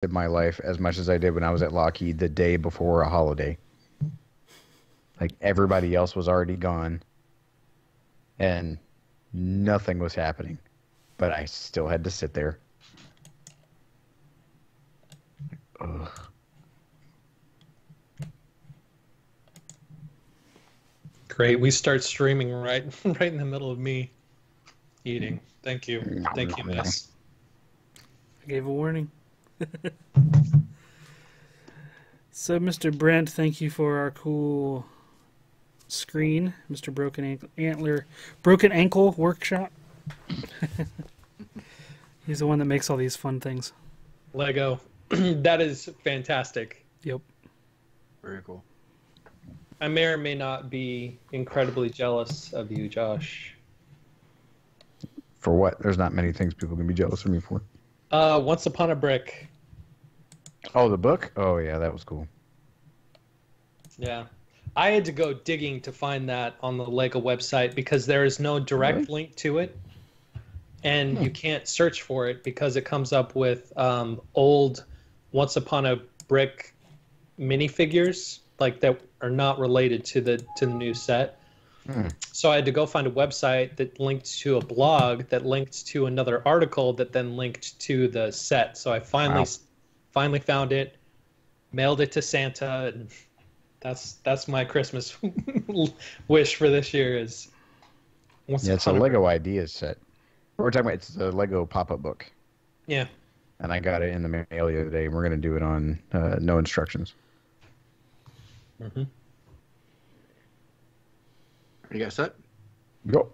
of my life as much as I did when I was at Lockheed the day before a holiday. Like, everybody else was already gone, and nothing was happening. But I still had to sit there. Ugh. Great. We start streaming right in the middle of me eating. Thank you. Thank you, miss. I gave a warning. So, Mr. Brent, thank you for our cool screen, Mr. Broken Ankle Workshop. He's the one that makes all these fun things. Lego. That is fantastic. Yep. Very cool. I may or may not be incredibly jealous of you, Josh. For what? There's not many things people can be jealous of me for. Once Upon a Brick. Oh, the book? Oh, yeah, that was cool. Yeah. I had to go digging to find that on the Lego website because there is no direct link to it. And you can't search for it because it comes up with old Once Upon a Brick minifigures like that are not related to the new set. So I had to go find a website that linked to a blog that linked to another article that then linked to the set. So I finally found it, mailed it to Santa, and that's my Christmas wish for this year is it's a Lego Ideas set. We're talking about it's a Lego pop-up book. Yeah. And I got it in the mail the other day, and we're going to do it on no instructions. Mm-hmm. You guys set? Go.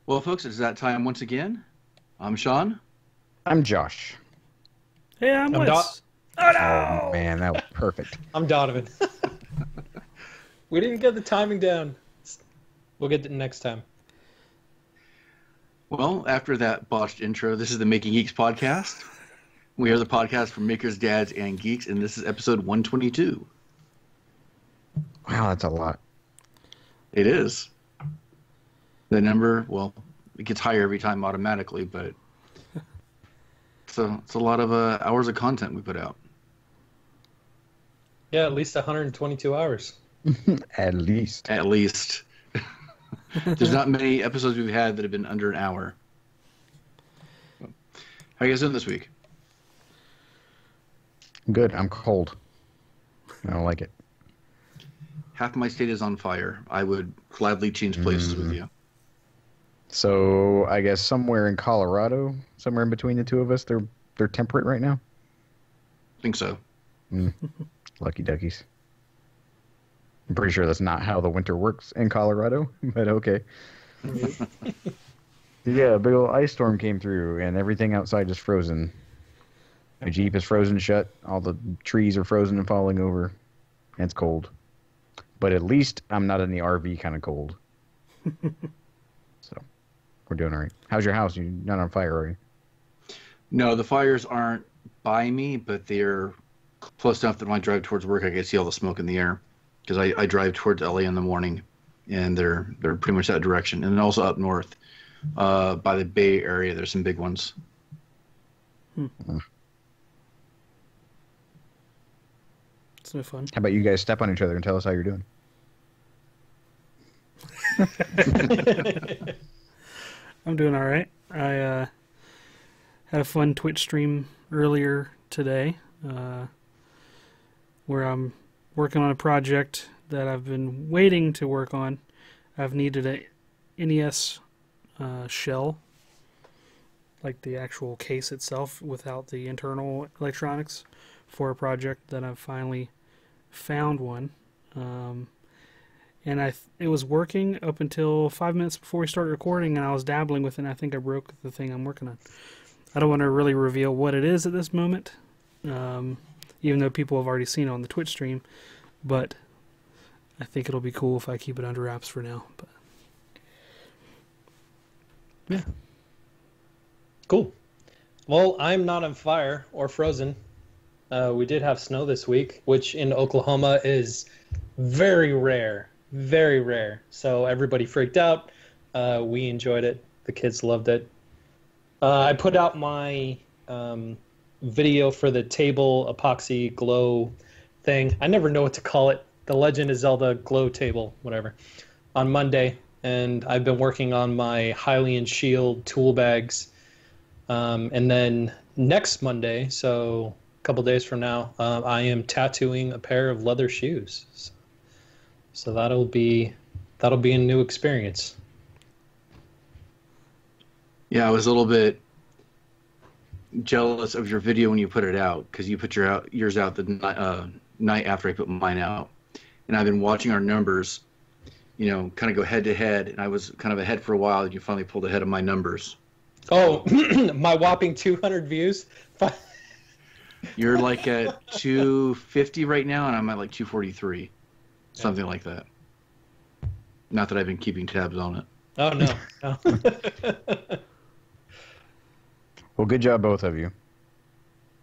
Well, folks, it's that time once again. I'm Sean. I'm Josh. Hey, I'm Wes. Oh, no! Oh, man, that was perfect. I'm Donovan. We didn't get the timing down. We'll get it next time. Well, after that botched intro, this is the Making Geeks podcast. We are the podcast for makers, dads, and geeks, and this is episode 122. Wow, that's a lot. It is. The number, well, it gets higher every time automatically, but it's a lot of hours of content we put out. Yeah, at least 122 hours. At least. At least. There's not many episodes we've had that have been under an hour. How are you guys doing this week? Good. I'm cold. I don't like it. Half my state is on fire. I would gladly change places with you. So I guess somewhere in Colorado, somewhere in between the two of us, they're temperate right now? I think so. Lucky duckies. I'm pretty sure that's not how the winter works in Colorado, but okay. Yeah, a big old ice storm came through, and everything outside is frozen. My Jeep is frozen shut. All the trees are frozen and falling over. And it's cold. But at least I'm not in the RV kind of cold. So, we're doing all right. How's your house? You're not on fire, are you? No, the fires aren't by me, but they're close enough that when I drive towards work, I can see all the smoke in the air. Because I drive towards LA in the morning, and they're pretty much that direction. And then also up north, by the Bay Area, there's some big ones. It's no fun. How about you guys step on each other and tell us how you're doing? I'm doing all right. I had a fun Twitch stream earlier today where I'm working on a project that I've been waiting to work on. I've needed a NES shell, like the actual case itself without the internal electronics, for a project that I've finally found one. And it was working up until 5 minutes before we started recording, and I was dabbling with it, and I think I broke the thing I'm working on. I don't want to really reveal what it is at this moment, even though people have already seen it on the Twitch stream, but I think it'll be cool if I keep it under wraps for now. But yeah. Cool. Well, I'm not on fire or frozen. We did have snow this week, which in Oklahoma is very rare. Very rare. So everybody freaked out. We enjoyed it. The kids loved it. I put out my video for the table epoxy glow thing. I never know what to call it. The Legend of Zelda glow table, whatever, on Monday. And I've been working on my Hylian Shield tool bags. And then next Monday, so a couple days from now, I am tattooing a pair of leather shoes. So that'll be a new experience. Yeah, I was a little bit jealous of your video when you put it out, because you put yours out the night after I put mine out. And I've been watching our numbers, kind of go head to head, and I was kind of ahead for a while, and you finally pulled ahead of my numbers. Oh, my whopping 200 views. You're like at 250 right now, and I'm at like 243, something like that. Not that I've been keeping tabs on it. Oh no. Well, good job, both of you.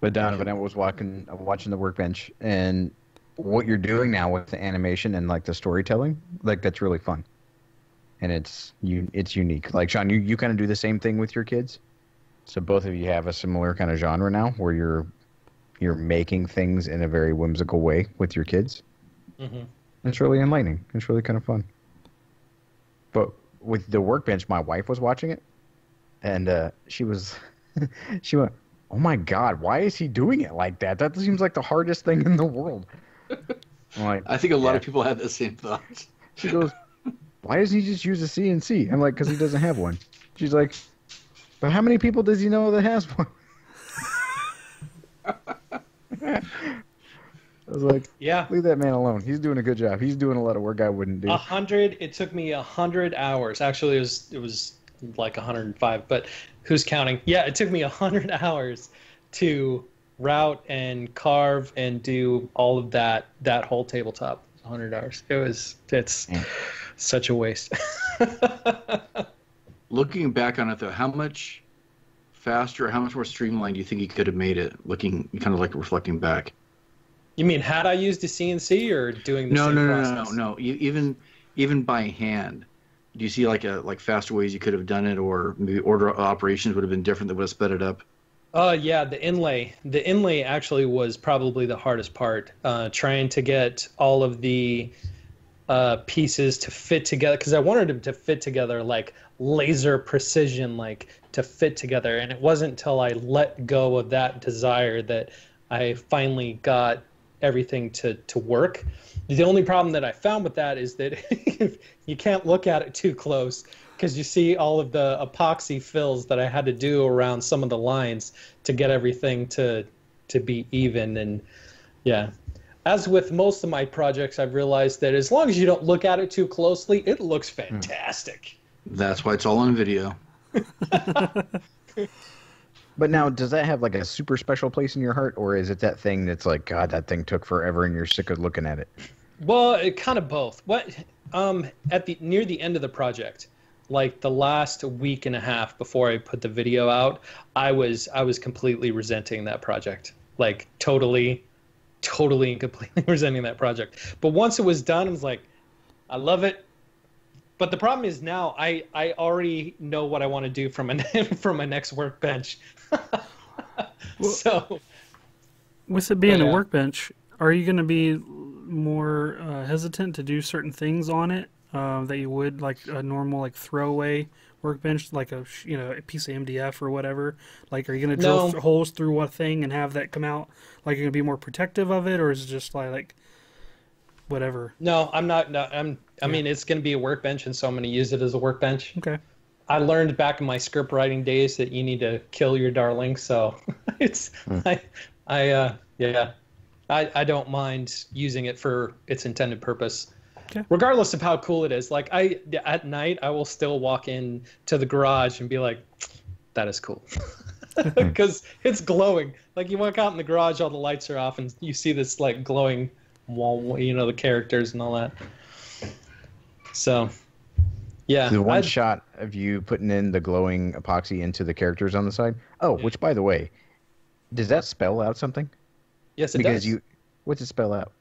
But Donovan, I was watching the workbench, and what you're doing now with the animation and like the storytelling, like that's really fun. And it's unique. Like Sean, you kind of do the same thing with your kids. So both of you have a similar kind of genre now, where you're making things in a very whimsical way with your kids. Mm-hmm. It's really enlightening. It's really kind of fun. But with the workbench, my wife was watching it, and she went, "Oh my God, why is he doing it like that? That seems like the hardest thing in the world." I'm like, I think a lot of people have the same thoughts. She goes, "Why doesn't he just use a CNC?" I'm like, "Because he doesn't have one." She's like, "But how many people does he know that has one?" I was like, yeah, leave that man alone. He's doing a good job. He's doing a lot of work I wouldn't do. It took me 100 hours. Actually, it was like 105, but who's counting? Yeah, it took me 100 hours to route and carve and do all of that whole tabletop. 100 hours. It's such a waste. Looking back on it, though, how much faster, how much more streamlined do you think you could have made it? Looking, kind of like reflecting back. You mean had I used a CNC or doing the same process? No. Even by hand, do you see like faster ways you could have done it, or maybe order of operations would have been different that would have sped it up? Yeah, the inlay. The inlay actually was probably the hardest part. Trying to get all of the pieces to fit together, because I wanted them to fit together like laser precision, like to fit together. And it wasn't until I let go of that desire that I finally got everything to work. The only problem that I found with that is that you can't look at it too close, because you see all of the epoxy fills that I had to do around some of the lines to get everything to be even. And yeah, as with most of my projects, I've realized that as long as you don't look at it too closely, it looks fantastic. That's why it's all on video. But now, does that have like a super special place in your heart, or is it that thing that's like, God, that thing took forever and you're sick of looking at it? Well, it kind of both. Near the end of the project, like the last week and a half before I put the video out, I was completely resenting that project. Like totally and completely resenting that project. But once it was done, I was like, I love it. But the problem is now I already know what I want to do from my next workbench. So, with it being a workbench, are you going to be more hesitant to do certain things on it that you would like a normal like throwaway workbench, like a piece of MDF or whatever? Like, are you going to drill holes through one thing and have that come out? Like, you're going to be more protective of it, or is it just like whatever? No, I'm not. No, I mean, it's going to be a workbench, and so I'm going to use it as a workbench. Okay. I learned back in my script writing days that you need to kill your darling, so it's I don't mind using it for its intended purpose. Okay. Regardless of how cool it is. Like at night I will still walk in to the garage and be like, that is cool. Because it's glowing. Like you walk out in the garage, all the lights are off, and you see this like glowing wall, the characters and all that. So yeah. The one shot of you putting in the glowing epoxy into the characters on the side. Oh, which by the way, does that spell out something? Yes, it does. What's it spell out?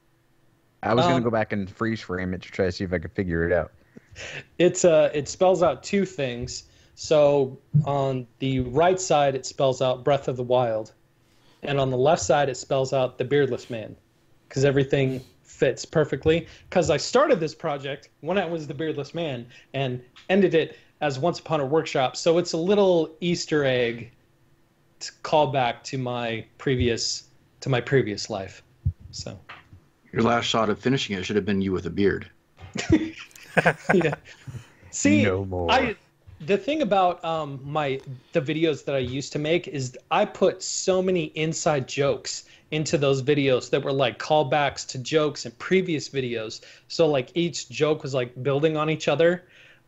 I was going to go back and freeze frame it to try to see if I could figure it out. It spells out two things. So on the right side, it spells out Breath of the Wild. And on the left side, it spells out the Beardless Man. Because everything fits perfectly. Because I started this project when I was the Beardless Man and ended it as Once Upon a Workshop. So it's a little Easter egg to call back to my previous life. So Your last shot of finishing it should have been you with a beard. yeah. See, No more. The thing about the videos that I used to make is I put so many inside jokes into those videos that were like callbacks to jokes in previous videos. So like each joke was like building on each other.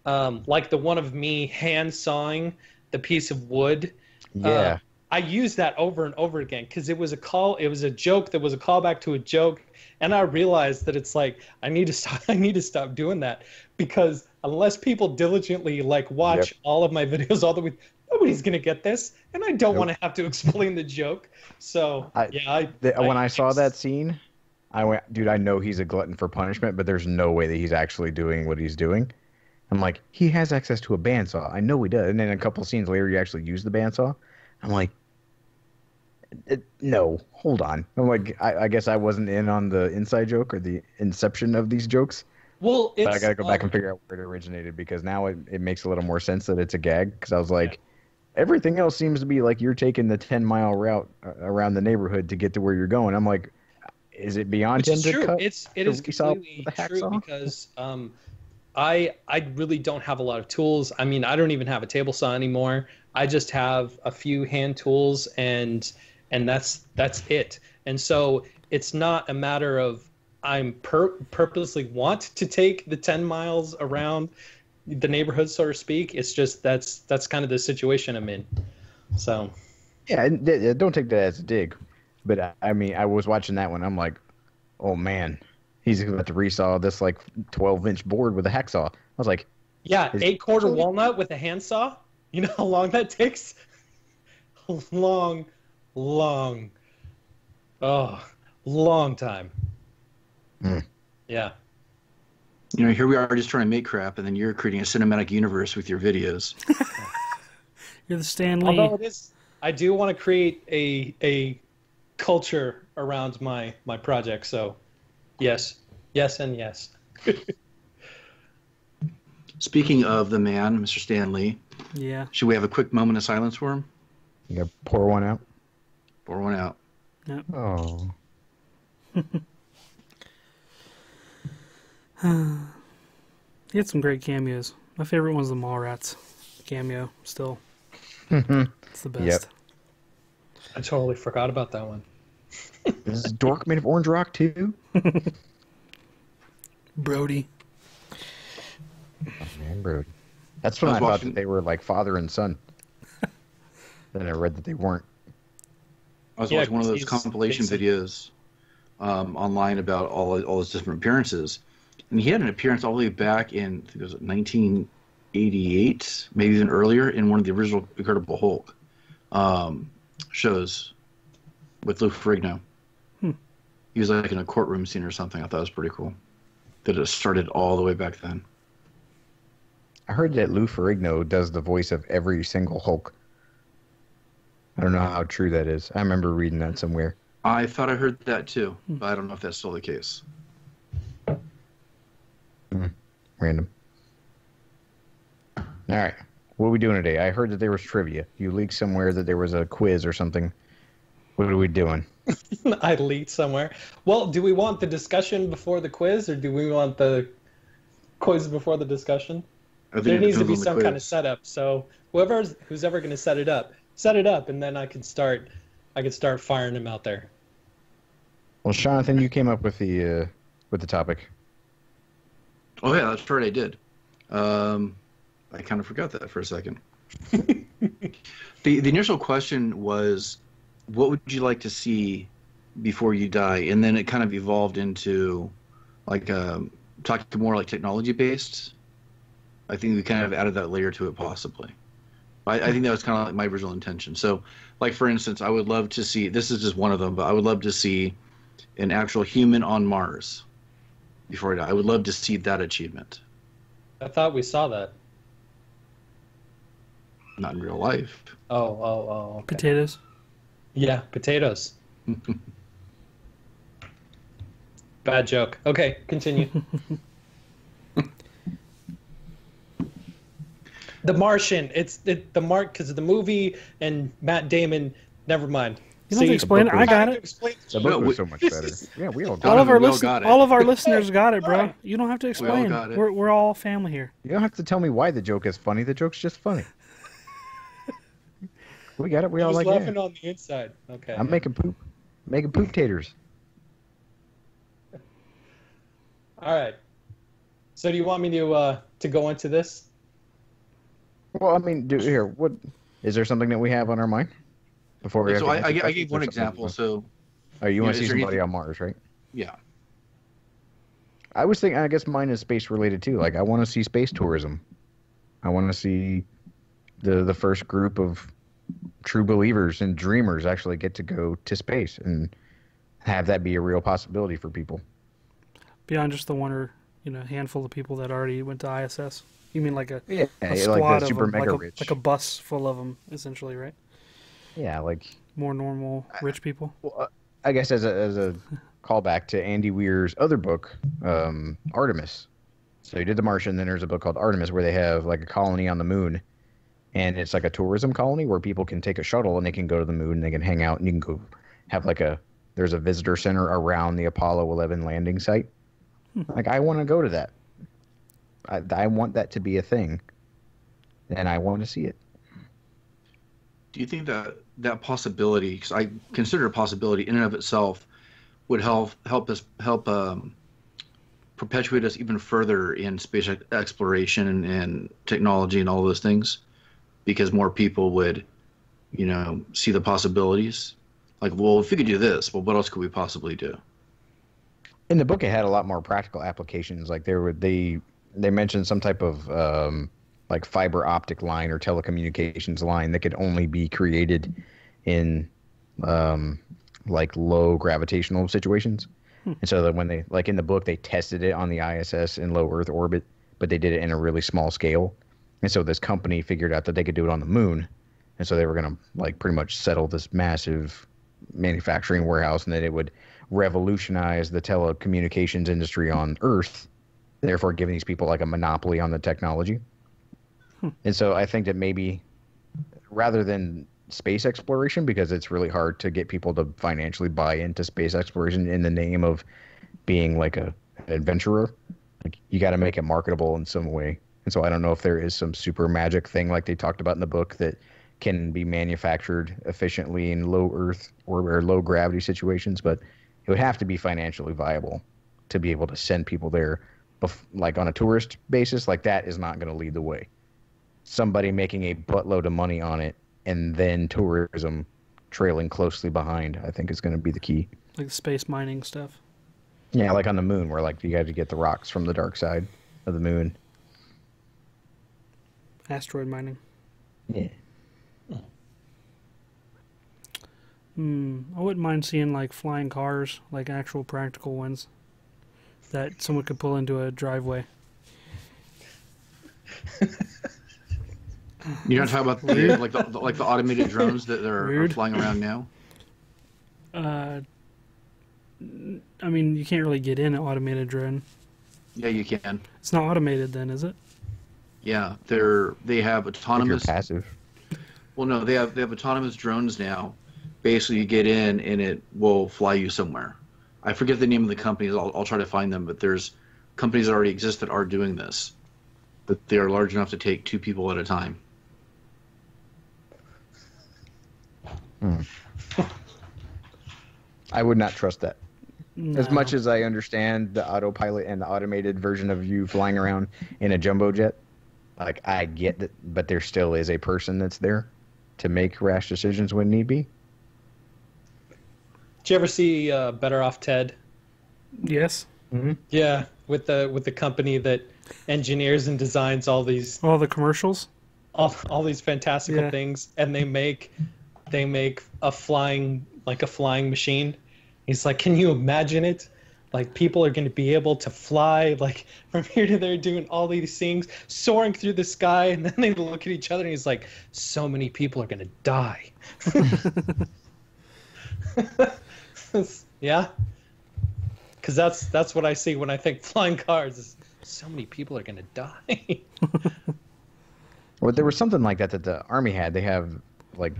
Like the one of me hand sawing the piece of wood. Yeah. I used that over and over again because it was a joke that was a callback to a joke, and I realized that it's like I need to stop doing that, because unless people diligently like watch all of my videos all the way, nobody's gonna get this, and I don't want to have to explain the joke. So when I saw that scene, I went, dude, I know he's a glutton for punishment, but there's no way that he's actually doing what he's doing. I'm like, he has access to a bandsaw. I know he does. And then a couple scenes later, he actually used the bandsaw. I'm like, no, hold on. I'm like, I guess I wasn't in on the inside joke or the inception of these jokes. Well, but I got to go back and figure out where it originated, because now it makes a little more sense that it's a gag. Because I was like, everything else seems to be like you're taking the 10-mile route around the neighborhood to get to where you're going. I'm like, is it beyond him to cut? It is completely true, because I really don't have a lot of tools. I mean, I don't even have a table saw anymore. I just have a few hand tools, and that's it. And so it's not a matter of I'm purposely want to take the 10 miles around the neighborhood, so to speak. It's just that's kind of the situation I'm in. So yeah, and don't take that as a dig, but I mean, I was watching that one. I'm like, oh man, he's about to resaw this like 12-inch board with a hacksaw. I was like, yeah, 8-quarter walnut with a handsaw. You know how long that takes? long time. Yeah. You know, here we are just trying to make crap, and then you're creating a cinematic universe with your videos. You're the Stan Lee. Although I do want to create a culture around my project. So, yes, and yes. Speaking of the man, Mr. Stan Lee. Yeah. Should we have a quick moment of silence for him? You gotta pour one out. Pour one out. Yep. Oh. He had some great cameos. My favorite one's the Mallrats cameo. Still, it's the best. Yep. I totally forgot about that one. This is Dork made of orange rock too. Brody. Oh, man, Brody. That's when I thought that they were like father and son. Then I read that they weren't. I was watching one of those compilation videos online about all his different appearances, and he had an appearance all the way back in, I think it was 1988, maybe even earlier, in one of the original Incredible Hulk shows with Lou Ferrigno. He was like in a courtroom scene or something. I thought it was pretty cool that it started all the way back then. I heard that Lou Ferrigno does the voice of every single Hulk. I don't know how true that is. I remember reading that somewhere. I thought I heard that too, but I don't know if that's still the case. Random. All right. What are we doing today? I heard that there was trivia. You leaked somewhere that there was a quiz or something. What are we doing? I leaked somewhere. Well, do we want the discussion before the quiz, or do we want the quiz before the discussion? There needs to be some kind of setup. So who's ever going to set it up, and then I can start firing them out there. Well, Jonathan, you came up with the topic. Oh yeah, that's right. I did. I kind of forgot that for a second. The initial question was, what would you like to see before you die? And then it kind of evolved into like talking more like technology based. I think we kind of added that layer to it possibly. I think that was kind of like my original intention. So, like for instance, I would love to see, this is just one of them, but I would love to see an actual human on Mars before I die. I would love to see that achievement. I thought we saw that. Not in real life. Okay. Potatoes. Yeah, potatoes. Bad joke. Okay, continue. The Martian. The Mark because of the movie and Matt Damon. Never mind. You don't have to explain it. I got it. The book was so much better. Yeah, we all got All it. of our got it. all of our listeners got it, bro. You don't have to explain. got it. We're all family here. You don't have to tell me why the joke is funny. The joke's just funny. We got it. We I all was like laughing it. on the inside. Okay. I'm making poop taters. All right. So do you want me to go into this? Well, I mean, what is there something that we have on our mind before we? So have to I answer gave questions one or something? example. So Oh, you want to is see there somebody anything- on Mars, right? yeah. I was thinking. I guess mine is space related too. Like, I want to see space tourism. I want to see the first group of true believers and dreamers actually get to go to space and have that be a real possibility for people. Beyond just the one or handful of people that already went to ISS. You mean like a Like squad the of super them, mega like rich. like a bus full of them, essentially, right? Yeah, like More normal rich people. well, I guess as a callback to Andy Weir's other book, Artemis. So he did The Martian. Then there's a book called Artemis where they have like a colony on the moon, and it's like a tourism colony where people can take a shuttle and they can go to the moon and they can hang out and you can go have there's a visitor center around the Apollo 11 landing site. Like, I want to go to that. I want that to be a thing, and I want to see it. Do you think that possibility, because I consider a possibility in and of itself, would help perpetuate us even further in space exploration and technology and all those things, because more people would, see the possibilities. Like, well, if we could do this, well, what else could we possibly do? In the book, it had a lot more practical applications. Like, they mentioned some type of like fiber optic line or telecommunications line that could only be created in like low gravitational situations. And so that when they, like in the book, they tested it on the ISS in low Earth orbit, but they did it in a really small scale. And so this company figured out that they could do it on the moon. And so they were going to like pretty much settle this massive manufacturing warehouse, and that it would revolutionize the telecommunications industry on Earth, therefore giving these people like a monopoly on the technology. And so I think that maybe rather than space exploration, because it's really hard to get people to financially buy into space exploration in the name of being like an adventurer, like you got to make it marketable in some way. And so I don't know if there is some super magic thing like they talked about in the book that can be manufactured efficiently in low Earth or low gravity situations, but it would have to be financially viable to be able to send people there, like on a tourist basis. Like, that is not going to lead the way. Somebody making a buttload of money on it and then tourism trailing closely behind, I think is going to be the key. Like space mining stuff. Yeah, like on the moon, where like you got to get the rocks from the dark side of the moon. Asteroid mining. Yeah. I wouldn't mind seeing like flying cars, like actual practical ones that someone could pull into a driveway. You're not talking about the automated drones that are flying around now? I mean, you can't really get in an automated drone. Yeah, you can. It's not automated then, is it? Yeah, they have autonomous. If you're passive. Well, no, they have autonomous drones now. Basically, you get in and it will fly you somewhere. I forget the name of the companies. I'll try to find them, but there's companies that already exist that are doing this. That they are large enough to take 2 people at a time. I would not trust that. No. As much as I understand the autopilot and the automated version of you flying around in a jumbo jet, like, I get that, but there still is a person that's there to make rash decisions when need be. Did you ever see Better Off Ted? Yes. Mm-hmm. Yeah, with the company that engineers and designs all All the commercials. all these fantastical Yeah. things, and they make a flying machine. He's like, can you imagine it? Like people are going to be able to fly like from here to there, doing all these things, soaring through the sky, and then they look at each other, and he's like, "So many people are going to die." Yeah, because that's what I see when I think flying cars. Is so many people are going to die. Well, there was something like that the Army had. They have like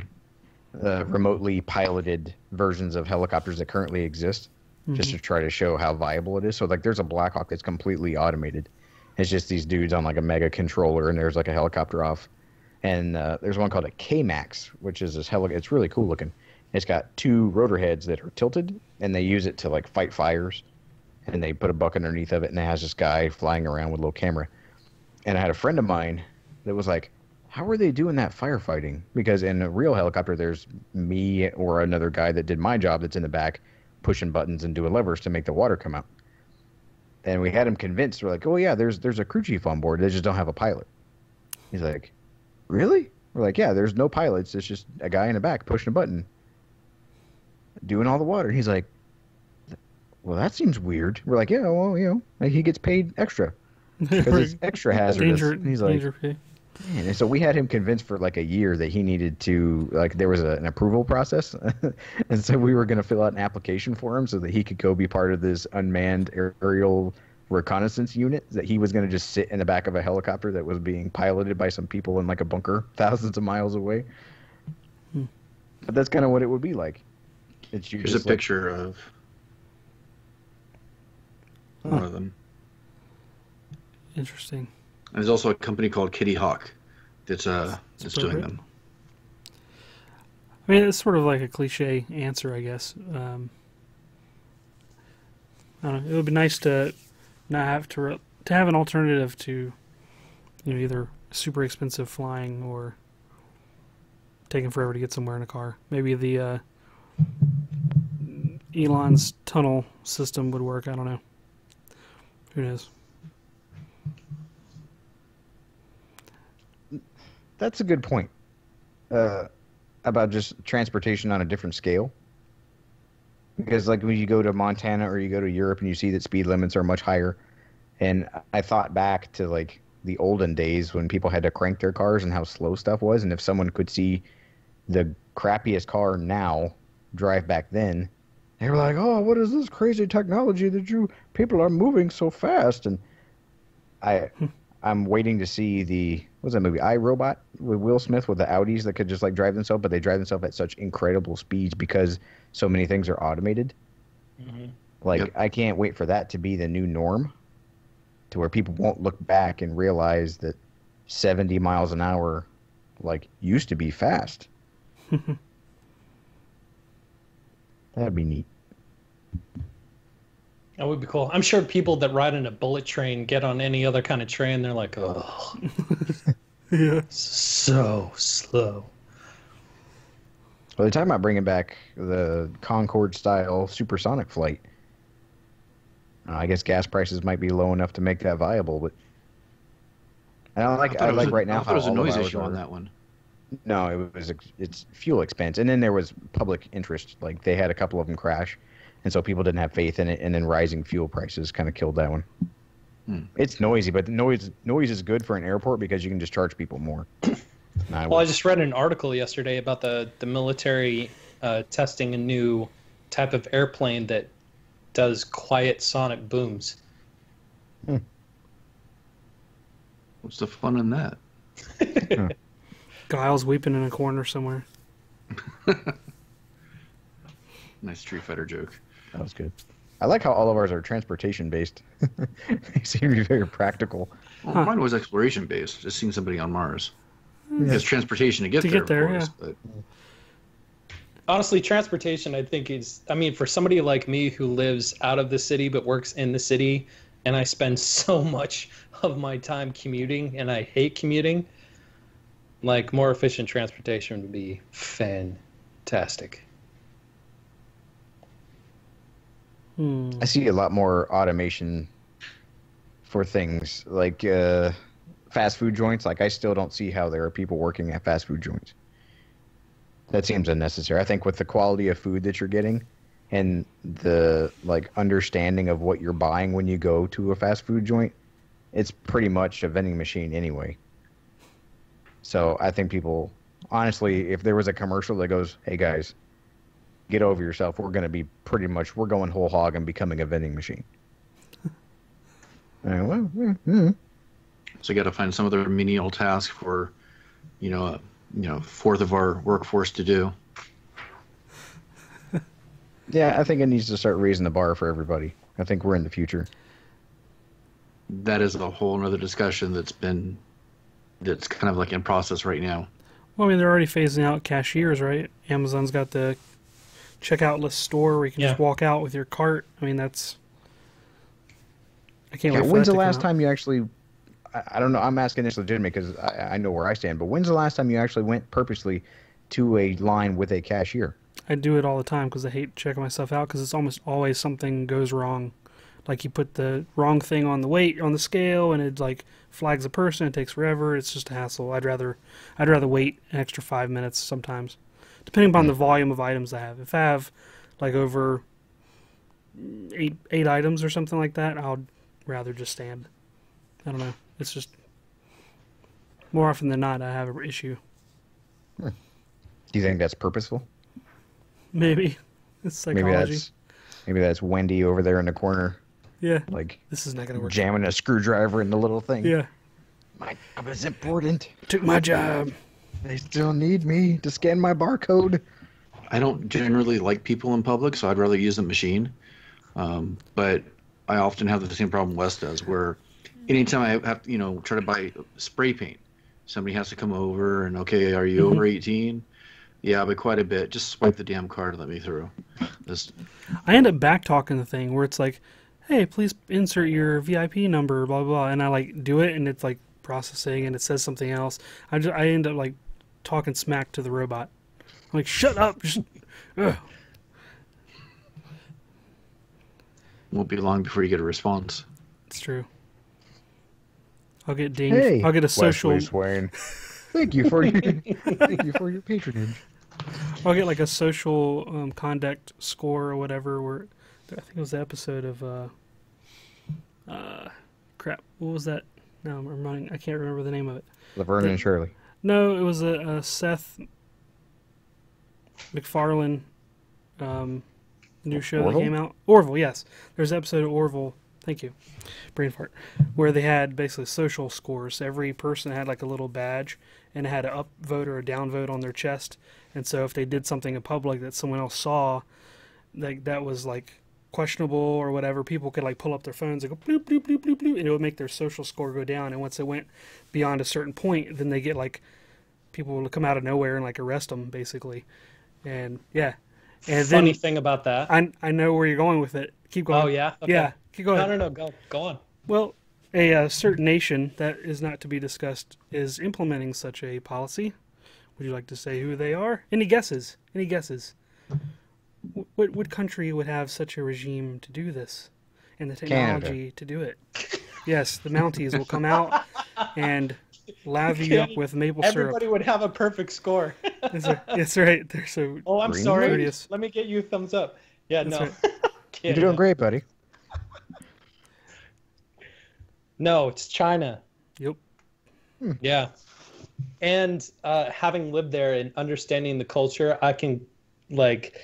remotely piloted versions of helicopters that currently exist, just to try to show how viable it is. So like, there's a Black Hawk that's completely automated. It's just these dudes on like a mega controller, and there's like a helicopter off. And there's one called a K-Max, which is this it's really cool looking. It's got 2 rotor heads that are tilted, and they use it to like fight fires. And they put a bucket underneath of it, and it has this guy flying around with a little camera. And I had a friend of mine that was like, how are they doing that firefighting? Because in a real helicopter, there's me or another guy that did my job that's in the back pushing buttons and doing levers to make the water come out. And we had him convinced. We're like, oh, yeah, there's a crew chief on board. They just don't have a pilot. He's like, really? We're like, yeah, there's no pilots. It's just a guy in the back pushing a button, doing all the water. He's like, well, that seems weird. We're like, yeah, well, like he gets paid extra because it's extra hazardous. He's like, man. And so we had him convinced for like a year that he needed to, like, there was an approval process. And so we were going to fill out an application for him so that he could go be part of this unmanned aerial reconnaissance unit, that he was going to just sit in the back of a helicopter that was being piloted by some people in like a bunker thousands of miles away. But that's kind of what it would be like. Here's a picture of one of them. Interesting. And there's also a company called Kitty Hawk that's doing them. I mean, it's sort of like a cliche answer, I guess. I don't know. It would be nice to not have to have an alternative to, either super expensive flying or taking forever to get somewhere in a car. Maybe the Elon's tunnel system would work. I don't know. Who knows? That's a good point about just transportation on a different scale. Because like when you go to Montana or you go to Europe and you see that speed limits are much higher, and I thought back to like the olden days when people had to crank their cars and how slow stuff was, and if someone could see the crappiest car now drive back then, they were like, "Oh, what is this crazy technology that people are moving so fast?" And I'm waiting to see what's that movie, I, Robot, with Will Smith, with the Audis that could just like drive themselves, but they drive themselves at such incredible speeds because so many things are automated. Mm-hmm. Like, yep. I can't wait for that to be the new norm, to where people won't look back and realize that 70 miles an hour like used to be fast. That'd be neat. That would be cool. I'm sure people that ride in a bullet train get on any other kind of train, they're like, oh, yeah, so slow. Well, they're talking about bringing back the Concorde-style supersonic flight. I guess gas prices might be low enough to make that viable, but I like right now how there was a noise all issue on that one. No, it's fuel expense, and then there was public interest. Like they had a couple of them crash. And so people didn't have faith in it, and then rising fuel prices kind of killed that one. It's noisy, but noise is good for an airport because you can just charge people more. I just read an article yesterday about the military testing a new type of airplane that does quiet sonic booms. What's the fun in that? Giles weeping in a corner somewhere. Nice Street Fighter joke. That was good. I like how all of ours are transportation based. They seem to be very practical. Well, mine was exploration based, just seeing somebody on Mars. It's transportation to get there, of course, yeah. But... Honestly, transportation, I think for somebody like me who lives out of the city but works in the city, and I spend so much of my time commuting, and I hate commuting, like more efficient transportation would be fantastic. I see a lot more automation for things like fast food joints. Like, I still don't see how there are people working at fast food joints. That seems unnecessary. I think with the quality of food that you're getting, and the like understanding of what you're buying when you go to a fast food joint, it's pretty much a vending machine anyway. So I think people, honestly, if there was a commercial that goes, "Hey guys, get over yourself. We're going to be we're going whole hog and becoming a vending machine." So you got to find some other menial task for, fourth of our workforce to do. Yeah, I think it needs to start raising the bar for everybody. I think we're in the future. That is a whole other discussion that's kind of like in process right now. Well, I mean, they're already phasing out cashiers, right? Amazon's got the checkout-less store where you can just walk out with your cart. I mean, that's... I can't wait for when's that the to come last out. time you actually... I don't know. I'm asking this legitimate because I know where I stand. But when's the last time you actually went purposely to a line with a cashier? I do it all the time because I hate checking myself out because it's almost always something goes wrong. Like you put the wrong thing on the weight on the scale and it like flags a person. It takes forever. It's just a hassle. I'd rather wait an extra 5 minutes sometimes, depending upon the volume of items I have. If I have like over eight items or something like that, I'd rather just stand. I don't know. It's just more often than not I have an issue. Do you think that's purposeful? Maybe it's psychology. Maybe that's Wendy over there in the corner. Yeah. Like This is not gonna work. jamming a screwdriver in the little thing. Yeah. My job is important. Took my job. They still need me to scan my barcode. I don't generally like people in public, so I'd rather use a machine. But I often have the same problem Wes does, where anytime I have to, try to buy spray paint, somebody has to come over and, okay, are you over 18? Yeah, but quite a bit. Just swipe the damn card and let me through. I end up back talking the thing where it's like, hey, please insert your VIP number, blah, blah, blah. And I like do it and it's like processing and it says something else. I end up like talking smack to the robot. I'm like, shut up. Just, ugh. Won't be long before you get a response. It's true. I'll get dinged. Hey, I'll get a social. Wesley Swain. Thank you for your patronage. I'll get like a social conduct score or whatever. Where I think it was the episode of crap. What was that? No, I'm running. I can't remember the name of it. Laverne and Shirley. No, it was a Seth MacFarlane new show Orville? that came out. Orville, yes. There's an episode of Orville. Thank you. Brain fart. Where they had basically social scores. Every person had like a little badge and it had an upvote or a downvote on their chest. And so if they did something in public that someone else saw, like that was like questionable or whatever, people could like pull up their phones and go bloop, bloop, bloop, bloop, bloop, and it would make their social score go down. And once it went beyond a certain point, then they get like, people will come out of nowhere and like arrest them basically. And yeah. And Funny then thing about that. I know where you're going with it. Keep going. Oh yeah. Okay. Yeah. Keep going. No. Go on. Well, a certain nation that is not to be discussed is implementing such a policy. Would you like to say who they are? Any guesses? Any guesses? What country would have such a regime to do this and the technology to do it? Yes, the Mounties will come out and lather you up with maple Everybody syrup. would have a perfect score. That's right. They're so Oh, I'm Green sorry. courteous. Let me get you a thumbs up. Yeah, That's no. right. You're doing great, buddy. No, it's China. Yep. Yeah. And having lived there and understanding the culture, I can, like,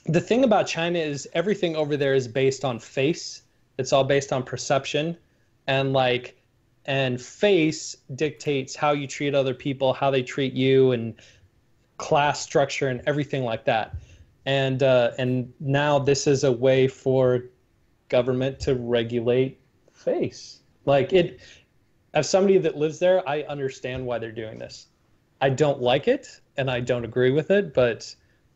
the thing about China is everything over there is based on face. It's all based on perception. And, like, and face dictates how you treat other people, how they treat you, and class structure and everything like that. And now this is a way for government to regulate face. Like, it, as somebody that lives there, I understand why they're doing this. I don't like it and I don't agree with it, but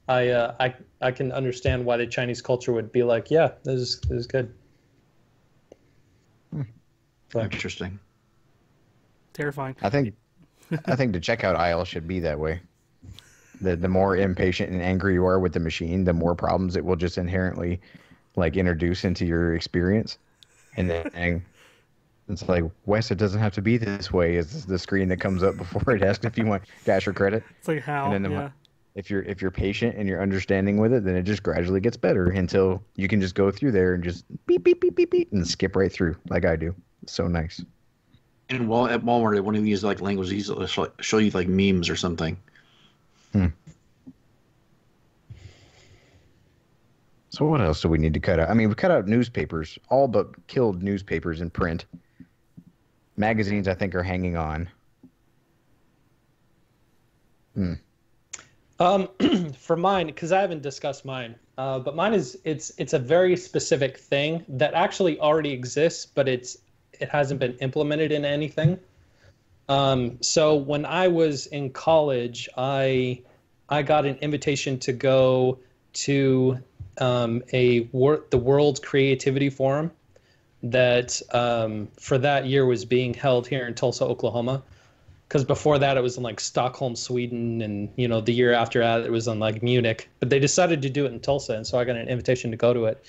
I can understand why the Chinese culture would be like, yeah, this is good. So, Interesting. Terrifying. I think the checkout aisle should be that way. The more impatient and angry you are with the machine, the more problems it will just inherently like introduce into your experience. And then it's like, Wes, it doesn't have to be this way. Is the screen that comes up before it asks if you want cash or credit. It's like how? And then Yeah. if you're patient and you're understanding with it, then it just gradually gets better until you can just go through there and just beep beep beep beep beep and skip right through like I do. It's so nice. And while at Walmart, they won't even use like language. They usually show you like memes or something. So what else do we need to cut out? I mean, we cut out newspapers, all but killed newspapers in print. Magazines, I think, are hanging on. For mine, because I haven't discussed mine, but mine is it's a very specific thing that actually already exists, but it hasn't been implemented in anything. So when I was in college, I got an invitation to go to the World Creativity Forum that for that year was being held here in Tulsa, Oklahoma. Because before that, it was in like Stockholm, Sweden, and the year after that, it was in like Munich. But they decided to do it in Tulsa, and so I got an invitation to go to it.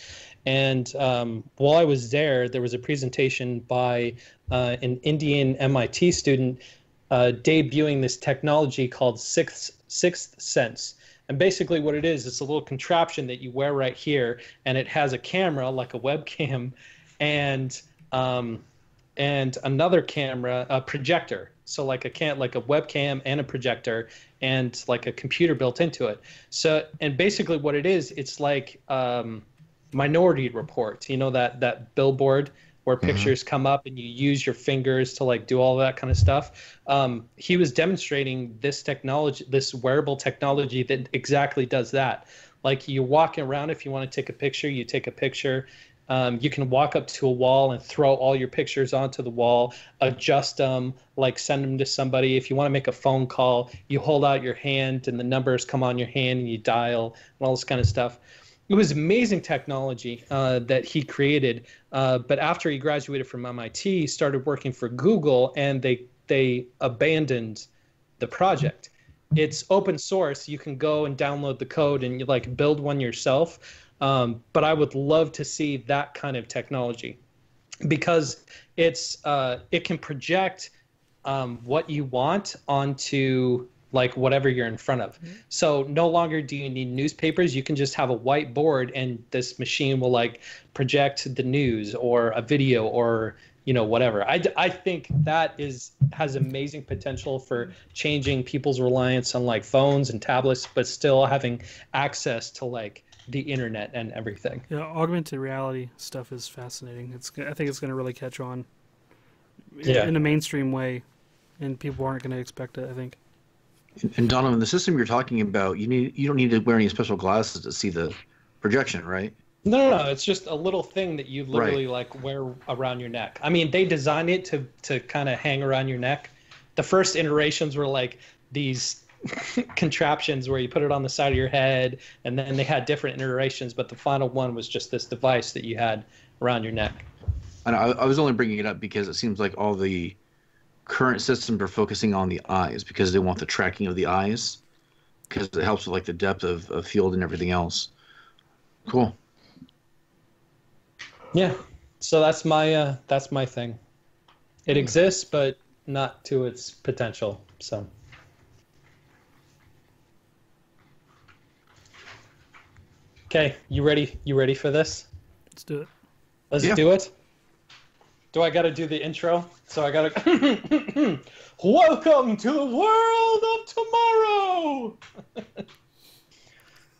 And while I was there, there was a presentation by an Indian MIT student debuting this technology called Sixth Sense. And basically what it is, it's a little contraption that you wear right here, and it has a camera, like a webcam, and another camera, a projector. So like a webcam and a projector and like a computer built into it. So, and basically what it is, it's like Minority Report, that billboard where pictures come up and you use your fingers to like do all that kind of stuff. He was demonstrating this technology, this wearable technology that exactly does that. Like you walk around, if you want to take a picture, you take a picture. You can walk up to a wall and throw all your pictures onto the wall, adjust them, like send them to somebody. If you want to make a phone call, you hold out your hand and the numbers come on your hand and you dial and all this kind of stuff. It was amazing technology that he created. But after he graduated from MIT, he started working for Google, and they abandoned the project. It's open source. You can go and download the code and you like build one yourself. But I would love to see that kind of technology because it can project what you want onto like whatever you're in front of. So no longer do you need newspapers. You can just have a whiteboard and this machine will like project the news or a video or whatever. I think that has amazing potential for changing people's reliance on like phones and tablets, but still having access to like the internet and everything. Yeah, augmented reality stuff is fascinating. I think it's going to really catch on in a mainstream way, and people aren't going to expect it, I think. And Donovan, the system you're talking about, you don't need to wear any special glasses to see the projection, right? No. It's just a little thing that you literally like wear around your neck. I mean, they designed it to kind of hang around your neck. The first iterations were like these contraptions where you put it on the side of your head, and then they had different iterations, but the final one was just this device that you had around your neck. And I was only bringing it up because it seems like all the current systems are focusing on the eyes because they want the tracking of the eyes because it helps with like the depth of field and everything else. Cool. Yeah, so that's my thing. It exists, but not to its potential. So. Okay, you ready? You ready for this? Let's do it. Let's do it. Do I got to do the intro? So I got to. Welcome to the world of tomorrow.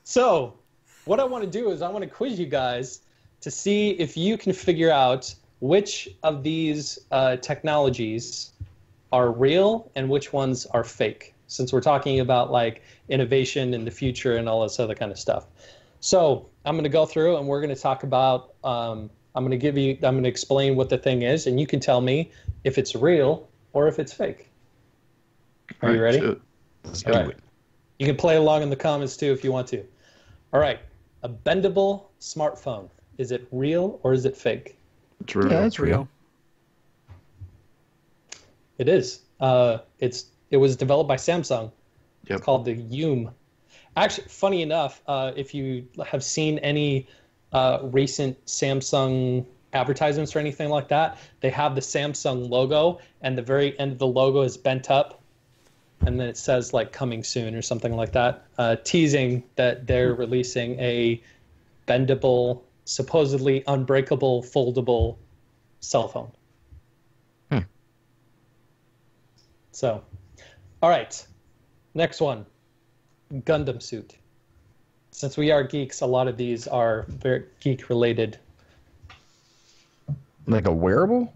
So, what I want to do is I want to quiz you guys to see if you can figure out which of these technologies are real and which ones are fake. Since we're talking about like innovation in the future and all this other kind of stuff. So I'm going to go through and we're going to talk about, I'm going to explain what the thing is, and you can tell me if it's real or if it's fake. Are you ready? Let's do it. You can play along in the comments too if you want to. All right. A bendable smartphone. Is it real or is it fake? It's real. Yeah, it's real. It is. It was developed by Samsung. Yep. It's called the Yoom. Actually, funny enough, if you have seen any recent Samsung advertisements or anything like that, they have the Samsung logo, and the very end of the logo is bent up. and then it says like coming soon or something like that, teasing that they're releasing a bendable, supposedly unbreakable, foldable cell phone. So, all right, next one, Gundam suit. Since we are geeks, a lot of these are very geek related. Like a wearable,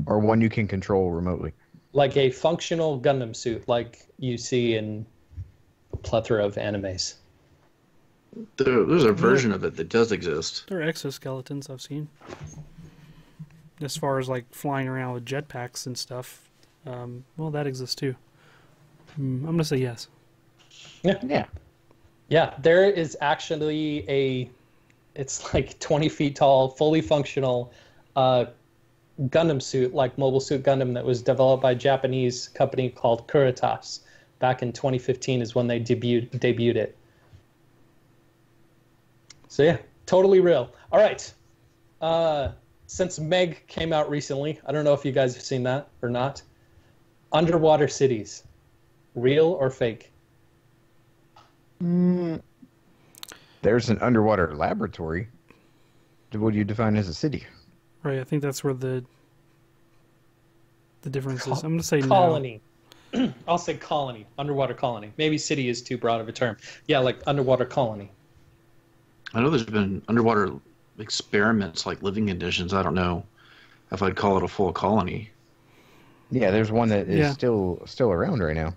or one you can control remotely? Like a functional Gundam suit, like you see in a plethora of animes. There's a version of it that does exist. There are exoskeletons I've seen. As far as like flying around with jetpacks and stuff, well, that exists too. I'm gonna say yes. Yeah. There is actually it's like 20 feet tall, fully functional Gundam suit, like Mobile Suit Gundam, that was developed by a Japanese company called Kuritas. Back in 2015 is when they debuted it. So yeah, totally real. All right. Since Meg came out recently, I don't know if you guys have seen that or not. Underwater cities, real or fake? There's an underwater laboratory. What do you define as a city? Right, I think that's where the difference is. I'm going to say colony. No. I'll say colony, underwater colony. Maybe city is too broad of a term. Yeah, like underwater colony. I know there's been underwater experiments, like living conditions. I don't know if I'd call it a full colony. Yeah, there's one that is still around right now.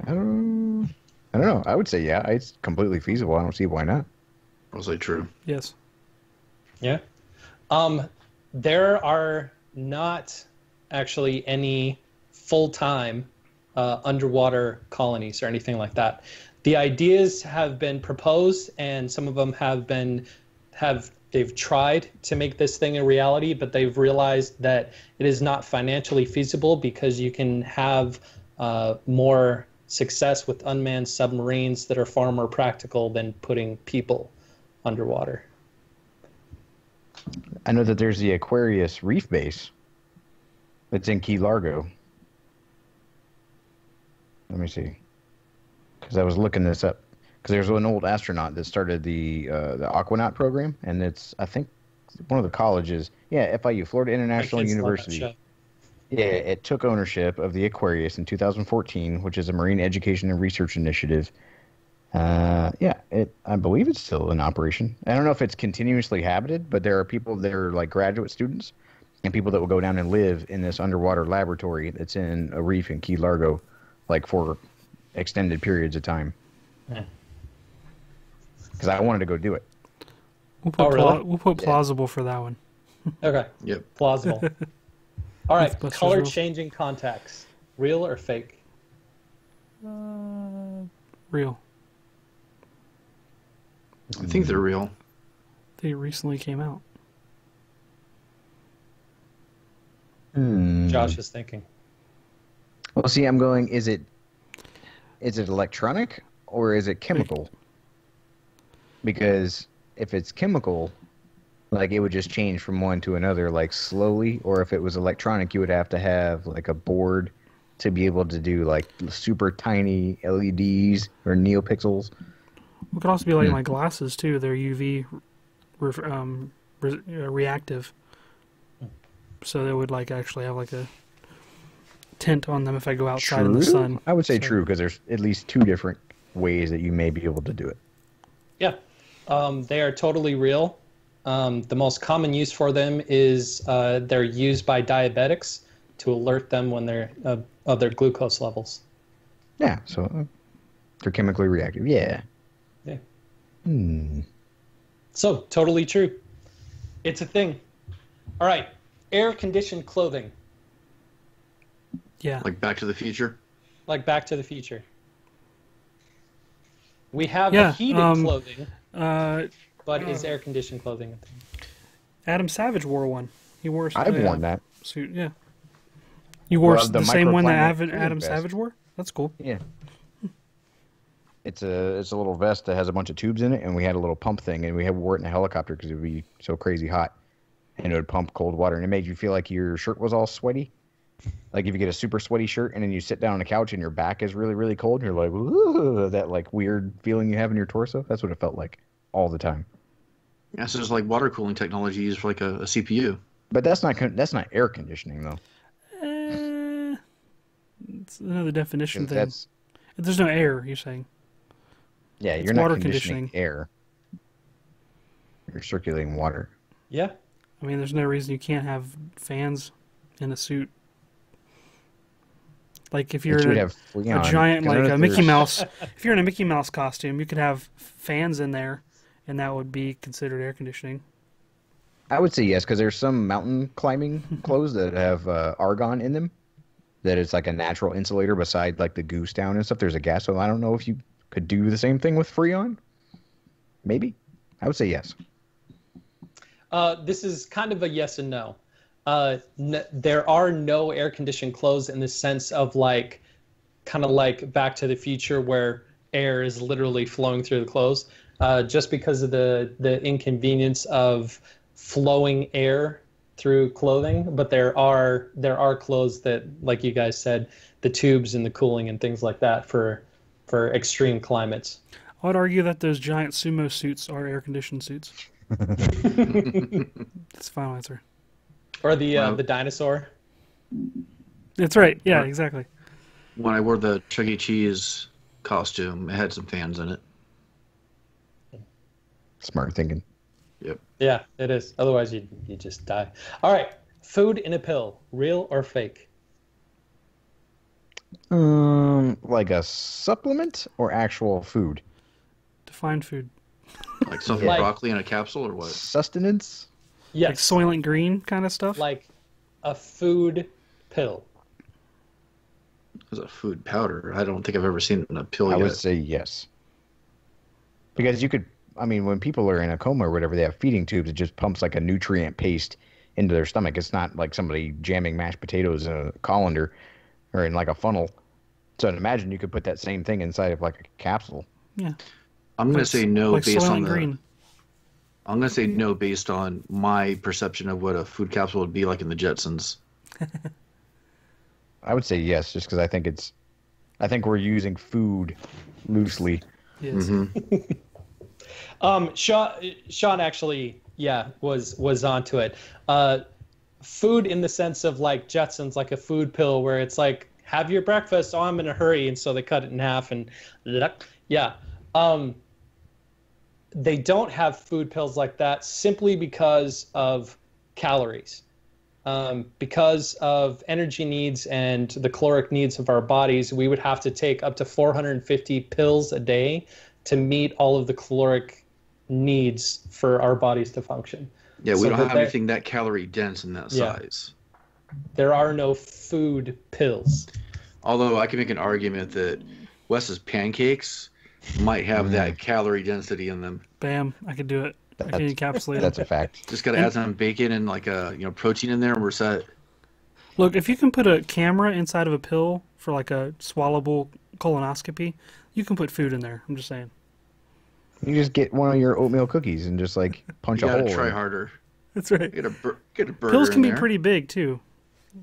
I don't know. I would say yeah. It's completely feasible. I don't see why not. I'll say true. Yes. Yeah. There are not actually any full-time underwater colonies or anything like that. The ideas have been proposed, and some of them they've tried to make this thing a reality, but they've realized that it is not financially feasible because you can have more success with unmanned submarines that are far more practical than putting people underwater. I know that there's the Aquarius Reef Base that's in Key Largo. Let me see. Because I was looking this up. Because there's an old astronaut that started the Aquanaut program, and it's, I think, one of the colleges. Yeah, FIU, Florida International University. Yeah, it took ownership of the Aquarius in 2014, which is a marine education and research initiative. I believe it's still in operation. I don't know if it's continuously habited, but there are people that are like graduate students and people that will go down and live in this underwater laboratory that's in a reef in Key Largo, like for extended periods of time. Because I wanted to go do it. We'll put plausible for that one. Okay. Yep. Plausible. All right. Color changing contacts, real or fake? Real. I think they're real. They recently came out. Josh is thinking. Well, see, I'm going, is it electronic or is it chemical? Because if it's chemical, like it would just change from one to another, like slowly, or if it was electronic, you would have to have like a board to be able to do like super tiny LEDs or neopixels. It could also be like my glasses too. They're UV reactive, so they would like actually have like a tint on them if I go outside in the sun. I would say true, because there's at least two different ways that you may be able to do it. Yeah, they are totally real. The most common use for them is they're used by diabetics to alert them when they're of their glucose levels. Yeah, so they're chemically reactive. Yeah. Yeah. So, totally true. It's a thing. All right. Air-conditioned clothing. Yeah. Like Back to the Future? Like Back to the Future. We have heated clothing, but is air-conditioned clothing a thing? Adam Savage wore one. He wore. I've worn that suit. Yeah. You wore the same one that microplastic Adam vest. Savage wore? That's cool. Yeah. It's a little vest that has a bunch of tubes in it, and we had a little pump thing, and we wore it in a helicopter because it would be so crazy hot, and it would pump cold water, and it made you feel like your shirt was all sweaty Like if you get a super sweaty shirt and then you sit down on a couch and your back is really, really cold and you're like, ooh, that like weird feeling you have in your torso. That's what it felt like all the time. Yeah, so it's like water cooling technology used for like a CPU. But that's not air conditioning though. Eh, it's another definition 'Cause thing. that's If there's no air, you're saying. yeah, It's you're not water conditioning conditioning. air. You're circulating water. Yeah. I mean, there's no reason you can't have fans in a suit. Like if you're But you in would a, have a Freon. giant, 'Cause I like know a Mickey there's- Mouse, if you're in a Mickey Mouse costume, you could have fans in there, and that would be considered air conditioning. I would say yes, because there's some mountain climbing clothes that have argon in them. That it's like a natural insulator beside like the goose down and stuff. There's a gas, so I don't know if you could do the same thing with Freon. Maybe. I would say yes. This is kind of a yes and no. There are no air-conditioned clothes in the sense of like, kind of like Back to the Future, where air is literally flowing through the clothes. Just because of the inconvenience of flowing air through clothing, but there are clothes that, like you guys said, the tubes and the cooling and things like that for extreme climates. I would argue that those giant sumo suits are air-conditioned suits. That's the final answer. Or the Well- the dinosaur. That's right. Yeah, exactly. When I wore the Chuck E. Cheese costume, it had some fans in it. Smart thinking. Yep. Yeah, it is. Otherwise, you just die. All right, food in a pill, real or fake? Like a supplement or actual food? Define food. Like something Like- broccoli in a capsule or what? Sustenance? Yes, Like Soylent Green kind of stuff. like a food pill. It's a food powder. I don't think I've ever seen it in a pill I yet. would say yes. Because you could, I mean, when people are in a coma or whatever, they have feeding tubes. It just pumps like a nutrient paste into their stomach. It's not like somebody jamming mashed potatoes in a colander or in like a funnel. So I'd imagine you could put that same thing inside of like a capsule. Yeah. I'm going to Like- say no like based on Soylent the. Green. I'm going to say no based on my perception of what a food capsule would be like in the Jetsons. I would say yes, just because I think we're using food loosely. Yes. Sean actually, yeah, was onto it. Food in the sense of like Jetsons, like a food pill where it's like, have your breakfast. Oh, I'm in a hurry, and so they cut it in half and yeah. They don't have food pills like that simply because of calories. Because of energy needs and the caloric needs of our bodies, we would have to take up to 450 pills a day to meet all of the caloric needs for our bodies to function. Yeah, we So don't that have anything that calorie dense in that Yeah. size. There are no food pills. Although I can make an argument that Wes's pancakes might have that calorie density in them. Bam. I could do it. I can encapsulate That's it. a fact. Just got to add some bacon and like a protein in there, and we're set. Look, if you can put a camera inside of a pill for like a swallowable colonoscopy, you can put food in there. I'm just saying. You just get one of your oatmeal cookies and just like punch You a got hole. to try in it. harder. That's right. Get a burger. Pills can in be there. pretty big too.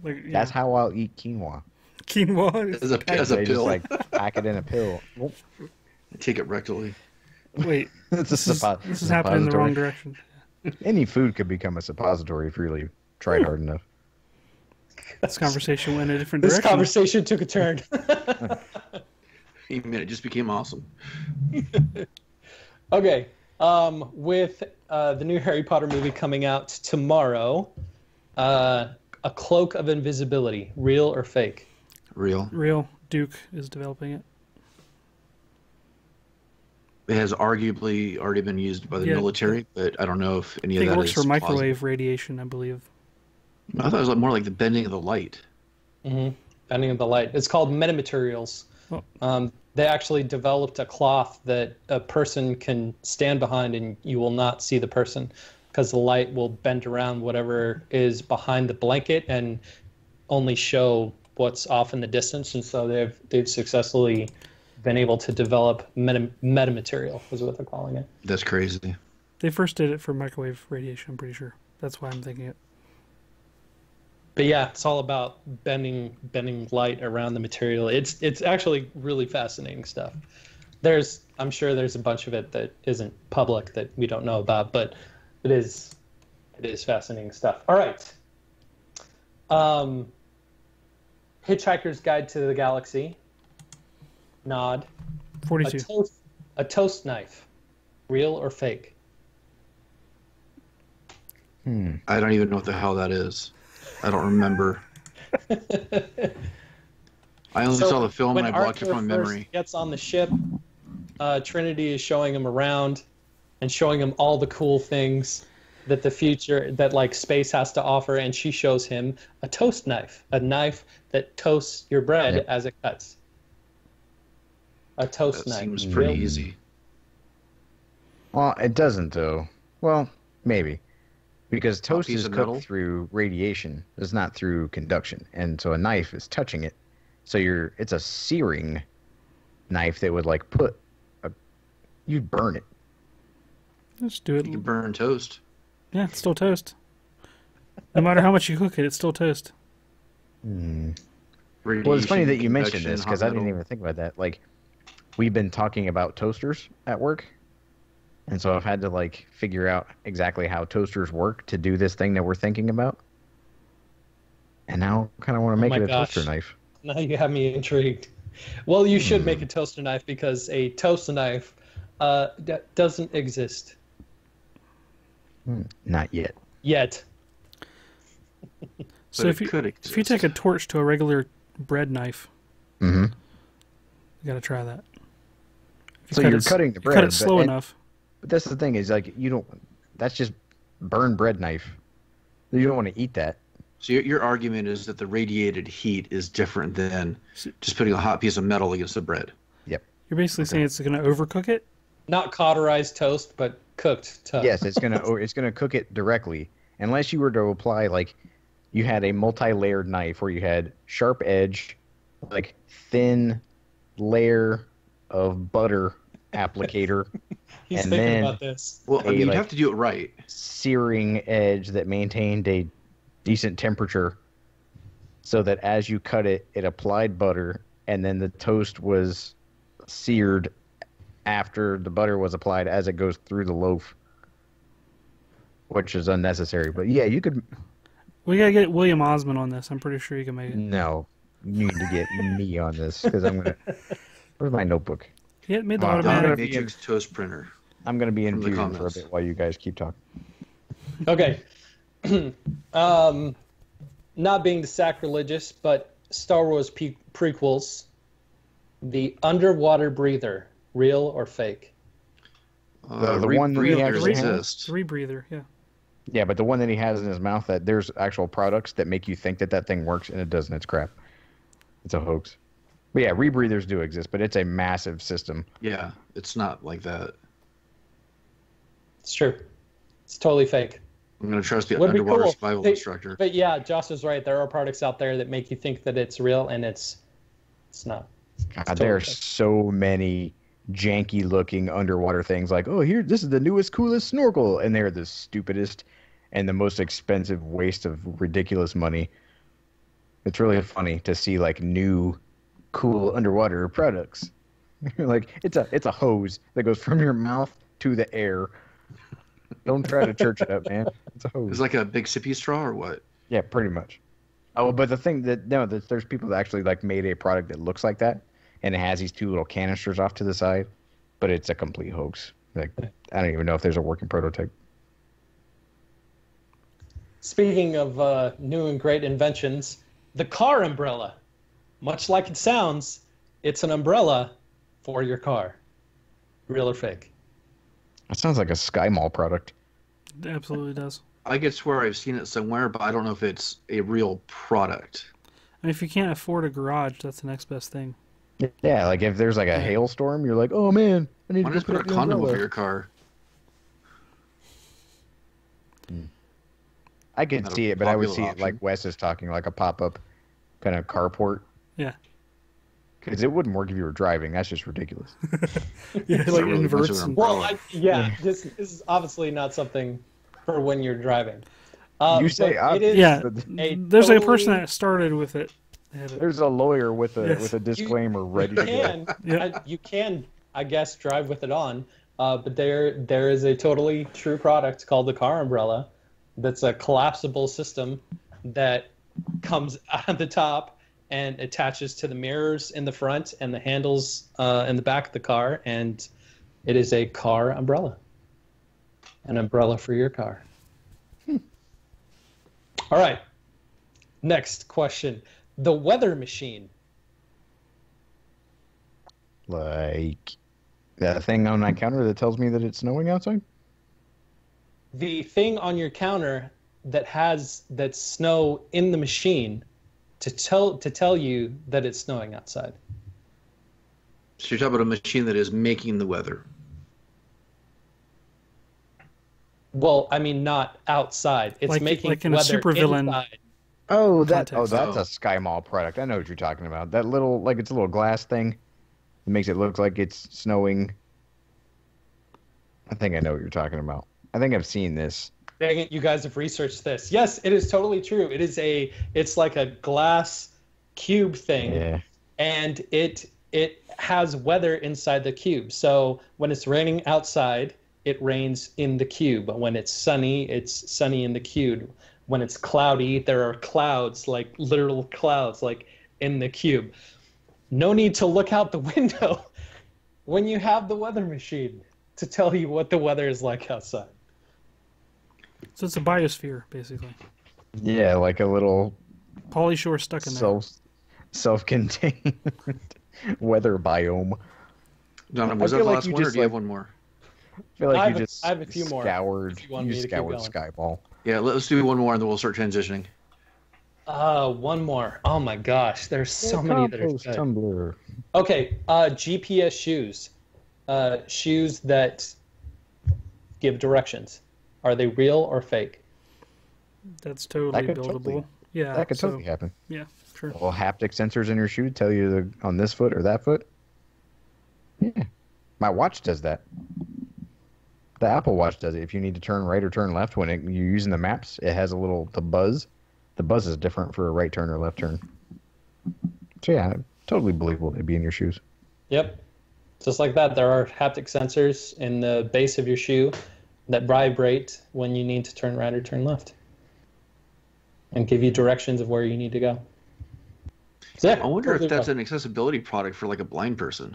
Like yeah. That's how I'll eat quinoa. Quinoa. As a They pill. just like pack it in a pill. Well, Take it rectally. Wait, it's this a is, suppo- this is happening in the suppository. wrong direction. Any food could become a suppository if you really tried hard enough. This conversation went in a different This direction. conversation took a turn. Even it just became awesome. Okay. With the new Harry Potter movie coming out tomorrow, A Cloak of Invisibility, real or fake? Real. Real Duke is developing it. It has arguably already been used by the Yeah. military, but I don't know if any I of think it that works is for plausible. microwave radiation, I believe. I thought it was like more like the bending of the light. Bending of the light. It's called metamaterials. Oh. They actually developed a cloth that a person can stand behind and you will not see the person because the light will bend around whatever is behind the blanket and only show what's off in the distance. And so they've successfully been able to develop metamaterial, is what they're calling it. That's crazy. They first did it for microwave radiation, I'm pretty sure. That's why I'm thinking it. But yeah, it's all about bending light around the material. It's actually really fascinating stuff. I'm sure there's a bunch of it that isn't public that we don't know about, but it is fascinating stuff. All right. Hitchhiker's Guide to the Galaxy. Nod. 42. A toast knife. Real or fake? I don't even know what the hell that is. I don't remember. I only saw the film and I blocked it from my memory. First gets on the ship. Trinity is showing him around and showing him all the cool things that like space has to offer, and she shows him a toast knife, a knife that toasts your bread as it cuts. A toast knife. Seems pretty easy. Well, it doesn't though. Well, maybe. Because toast piece is of cooked metal? through radiation. It's not through conduction. And so a knife is touching it. So it's a searing knife that would like you'd burn it. Let's do it. You can burn toast. Yeah, it's still toast. No matter how much you cook it, it's still toast. Well, it's funny that you mentioned this because I didn't metal. even think about that. Like, we've been talking about toasters at work. And so I've had to like figure out exactly how toasters work to do this thing that we're thinking about. And now I kind of want to make it a toaster knife. Now you have me intrigued. Well, you should make a toaster knife because a toaster knife doesn't exist. Not yet. Yet. So if you take a torch to a regular bread knife, you gotta try that. So you're cutting the bread. Cut it slow enough. But that's the thing is like that's just burned bread knife. You don't want to eat that. So your argument is that the radiated heat is different than just putting a hot piece of metal against the bread. Yep. You're basically saying it's going to overcook it? Not cauterized toast, but cooked toast. Yes, it's gonna cook it directly. Unless you were to apply like you had a multi-layered knife where you had sharp edge, like thin layer of butter applicator. He's and thinking then about this. Well, I mean, you'd have to do it right. Searing edge that maintained a decent temperature so that as you cut it, it applied butter, and then the toast was seared after the butter was applied as it goes through the loaf, which is unnecessary. But yeah, you could... We gotta get William Osmond on this. I'm pretty sure he can make it. No. You need to get me on this, because I'm going to... Where's my notebook? He had made the I'm automatic... Matrix toast printer. I'm going to be in From the fusion for a comments. bit while you guys keep talking. Okay. Not being sacrilegious, but Star Wars prequels. The underwater breather, real or fake? The one that he rebreathers actually has? exist. Rebreather, yeah. Yeah, but the one that he has in his mouth, that there's actual products that make you think that thing works, and it doesn't. It's crap. It's a hoax. But yeah, rebreathers do exist, but it's a massive system. Yeah, it's not like that. It's true. It's totally fake. I'm going to trust the Would be underwater cool. survival They- instructor. But yeah, Josh is right. There are products out there that make you think that it's real, and it's not. God, there are so many janky-looking underwater things. Like, oh, here, this is the newest, coolest snorkel, and they're the stupidest and the most expensive waste of ridiculous money. It's really funny to see like new, cool underwater products. Like it's a hose that goes from your mouth to the air. Don't try to church it up, man. It's a hose. It's like a big sippy straw or what? Yeah, pretty much. Oh, but the thing there's people that actually like made a product that looks like that, and it has these two little canisters off to the side, but it's a complete hoax. Like I don't even know if there's a working prototype. Speaking of new and great inventions, the car umbrella. Much like it sounds, it's an umbrella for your car. Real or fake? That sounds like a Sky Mall product. It absolutely does. I could swear I've seen it somewhere, but I don't know if it's a real product. I mean, if you can't afford a garage, that's the next best thing. Yeah, like if there's like a hailstorm, you're like, oh man, I need Why to not just go put a the condom umbrella. over your car? I could Not a see it, but I would see popular it like option. Wes is talking, like a pop-up kind of carport. Yeah. Because it wouldn't work if you were driving. That's just ridiculous. Yeah, It's like not really much of inverts. an And, Well, this is obviously not something for when you're driving. You say it is Yeah, a there's a person totally- that started with it. They had it. there's a lawyer with a Yes. with a disclaimer ready you to go. can, Yeah. you can, I guess, drive with it on. But there is a totally true product called the car umbrella. That's a collapsible system that comes out of the top and attaches to the mirrors in the front and the handles in the back of the car, and it is a car umbrella. An umbrella for your car. All right. Next question. The weather machine. Like that thing on my counter that tells me that it's snowing outside? The thing on your counter that has that snow in the machine to tell you that it's snowing outside. So you're talking about a machine that is making the weather. Well, I mean, not outside. It's Like- making like in a weather supervillain inside. Oh, Context. that's a Sky Mall product. I know what you're talking about. That little, like, it's a little glass thing. It makes it look like it's snowing. I think I know what you're talking about. I think I've seen this. Dang it, you guys have researched this. Yes, it is totally true. It's like a glass cube thing. Yeah. And it has weather inside the cube. So when it's raining outside, it rains in the cube. But when it's sunny in the cube. When it's cloudy, there are clouds, like literal clouds, like in the cube. No need to look out the window when you have the weather machine to tell you what the weather is like outside. So it's a biosphere, basically. Yeah, like a little Pauly Shore stuck in there. self-contained weather biome. Donna, was I that feel the like last you one, or just, do you have like- one more? I feel like I you have a- just I have a few more, scoured, if you want you me to keep scoured going. Skyball. Yeah, let's do one more, and then we'll start transitioning. One more. Oh my gosh, there's so many that are Compost good. tumbler. Okay, GPS shoes. Shoes that give directions. Are they real or fake? That's totally That could buildable. totally- Yeah. That could so, totally happen. Yeah, sure. Little haptic sensors in your shoe tell you on this foot or that foot. Yeah. My watch does that. The Apple Watch does it. If you need to turn right or turn left when you're using the maps, it has the buzz. The buzz is different for a right turn or left turn. So yeah, totally believable it'd be in your shoes. Yep. Just like that, there are haptic sensors in the base of your shoe that vibrate when you need to turn right or turn left and give you directions of where you need to go. So, yeah, I wonder totally if that's fine. an accessibility product for like a blind person.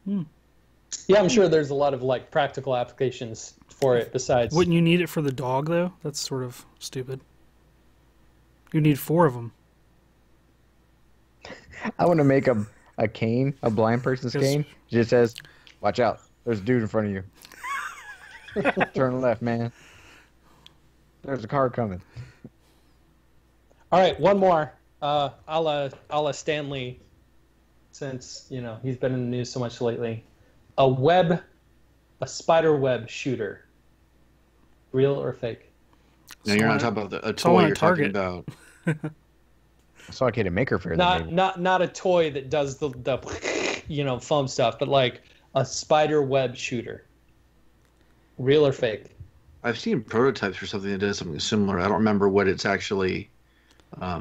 Yeah, I'm sure there's a lot of like practical applications for it besides. Wouldn't you need it for the dog, though? That's sort of stupid. You need 4 of them. I want to make a cane, a blind person's Yes. cane. It just says, "Watch out! There's a dude in front of you. Turn left, man. There's a car coming." All right, one more. A la Stanley, since he's been in the news so much lately. A spider web shooter. Real or fake? Now you're not Someone- talking about a someone toy. at You're talking Target. about I saw a kid at Maker Faire. that made it. Not a toy that does the foam stuff, but like a spider web shooter. Real or fake? I've seen prototypes for something that does something similar. I don't remember what it's actually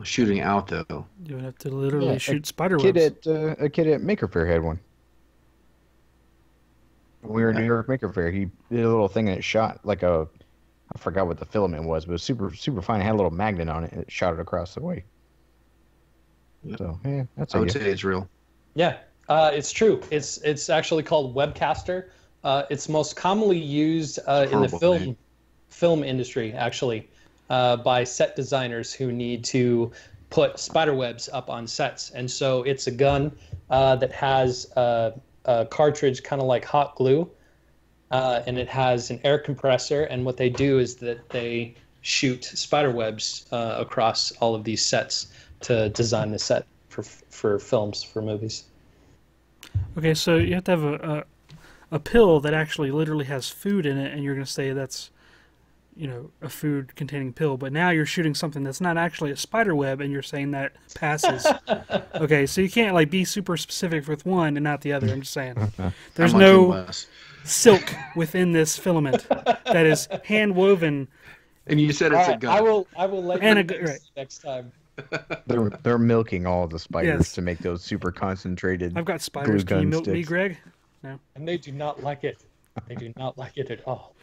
shooting out though. You would have to literally Yeah, shoot spider Kid webs. a kid at Maker Faire had one. When we were in New York Maker Faire, he did a little thing and it shot like I forgot what the filament was, but it was super super fine. It had a little magnet on it and it shot it across the way. So yeah, that's I a would gift. say it's real. Yeah, it's true. It's actually called Webcaster. It's most commonly used in the Horrible name. film industry, actually, by set designers who need to put spider webs up on sets. And so it's a gun that has a cartridge kind of like hot glue, and it has an air compressor. And what they do is that they shoot spider webs across all of these sets to design the set for films, for movies. Okay, so you have to have a pill that actually literally has food in it, and you're going to say that's, a food-containing pill. But now you're shooting something that's not actually a spider web, and you're saying that passes. Okay, so you can't be super specific with one and not the other. I'm just saying. There's I'm on Team no Wes. silk within this filament that is hand woven And you said All it's a right, gun. I will let And you a gu- guys right. next time. They're milking all the spiders Yes. to make those super concentrated I've got glue spiders. Can you gun milk me, sticks. Greg? No. And they do not like it. They do not like it at all.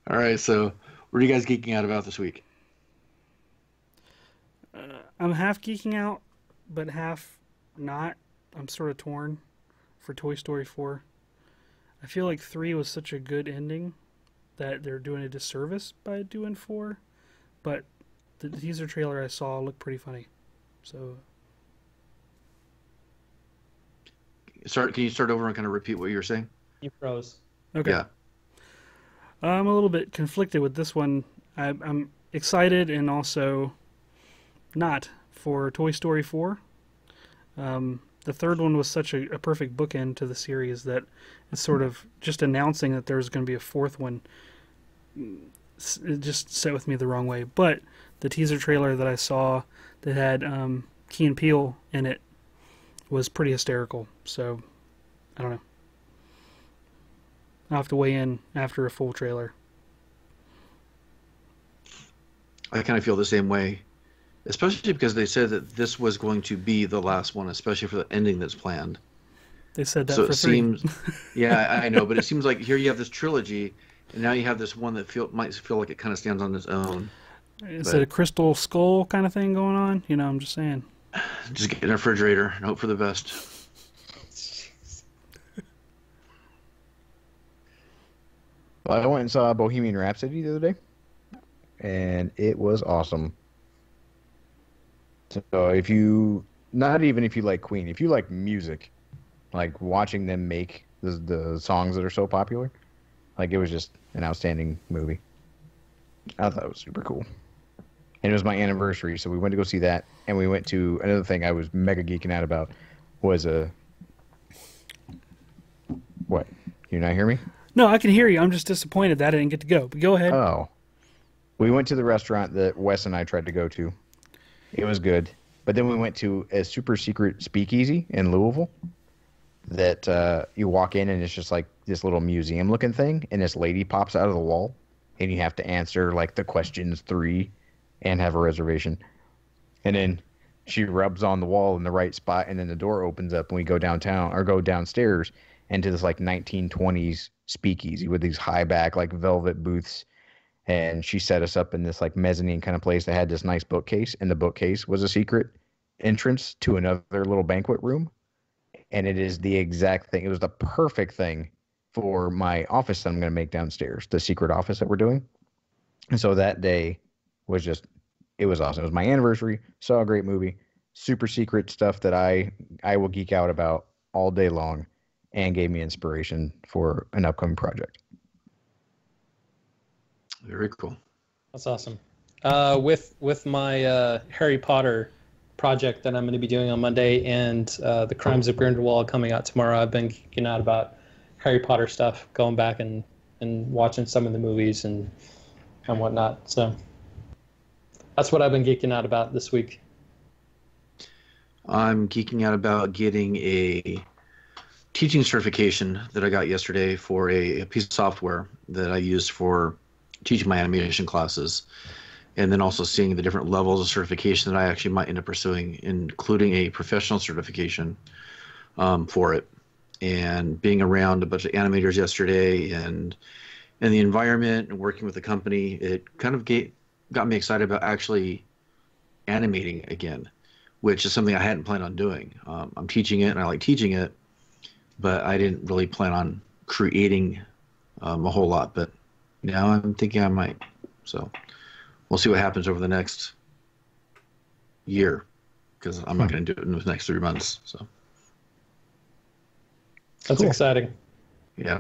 All right, so what are you guys geeking out about this week? I'm half geeking out, but half not. I'm sort of torn for Toy Story 4. I feel like 3 was such a good ending that they're doing a disservice by doing 4. But the teaser trailer I saw looked pretty funny. So Can you start over and kind of repeat what you were saying? You pros. okay. Yeah. I'm a little bit conflicted with this one. I'm excited and also not for Toy Story 4. The third one was such a perfect bookend to the series that it's sort of just announcing that there's going to be a fourth one. It just set with me the wrong way. But the teaser trailer that I saw that had Key and Peele in it was pretty hysterical. So, I don't know. I'll have to weigh in after a full trailer. I kind of feel the same way, especially because they said that this was going to be the last one, especially for the ending that's planned. They said that So for it 3. seems, yeah, I know, but it seems like here you have this trilogy, and now you have this one that might feel like it kind of stands on its own. Is it a crystal skull kind of thing going on? You know, I'm just saying. Just get in a refrigerator and hope for the best. Well, I went and saw Bohemian Rhapsody the other day, and it was awesome. So not even if you like Queen, if you like music, like watching them make the songs that are so popular, like it was just an outstanding movie. I thought it was super cool. And it was my anniversary, so we went to go see that, and we went to another thing I was mega geeking out about was what? You not hear me? No, I can hear you. I'm just disappointed that I didn't get to go. But go ahead. Oh. We went to the restaurant that Wes and I tried to go to. It was good. But then we went to a super secret speakeasy in Louisville that you walk in and it's just like this little museum looking thing, and this lady pops out of the wall, and you have to answer like the questions 3 and have a reservation. And then she rubs on the wall in the right spot, and then the door opens up and we go downtown or go downstairs into this like 1920s speakeasy with these high back like velvet booths. And she set us up in this like mezzanine kind of place that had this nice bookcase, and the bookcase was a secret entrance to another little banquet room. And it is the exact thing. It was the perfect thing for my office that I'm going to make downstairs, the secret office that we're doing. And so that day was it was awesome. It was my anniversary, saw a great movie, super secret stuff that I will geek out about all day long, and gave me inspiration for an upcoming project. Very cool. That's awesome. With my Harry Potter project that I'm going to be doing on Monday and the Crimes of Grindelwald coming out tomorrow, I've been geeking out about Harry Potter stuff, going back and watching some of the movies and whatnot. So that's what I've been geeking out about this week. I'm geeking out about getting a teaching certification that I got yesterday for a piece of software that I used for teaching my animation classes, and then also seeing the different levels of certification that I actually might end up pursuing, including a professional certification for it. And being around a bunch of animators yesterday and the environment and working with the company, it kind of got me excited about actually animating again, which is something I hadn't planned on doing. I'm teaching it and I like teaching it, but I didn't really plan on creating a whole lot. But now I'm thinking I might. So we'll see what happens over the next year, because I'm not going to do it in the next 3 months. So that's cool. Exciting. Yeah.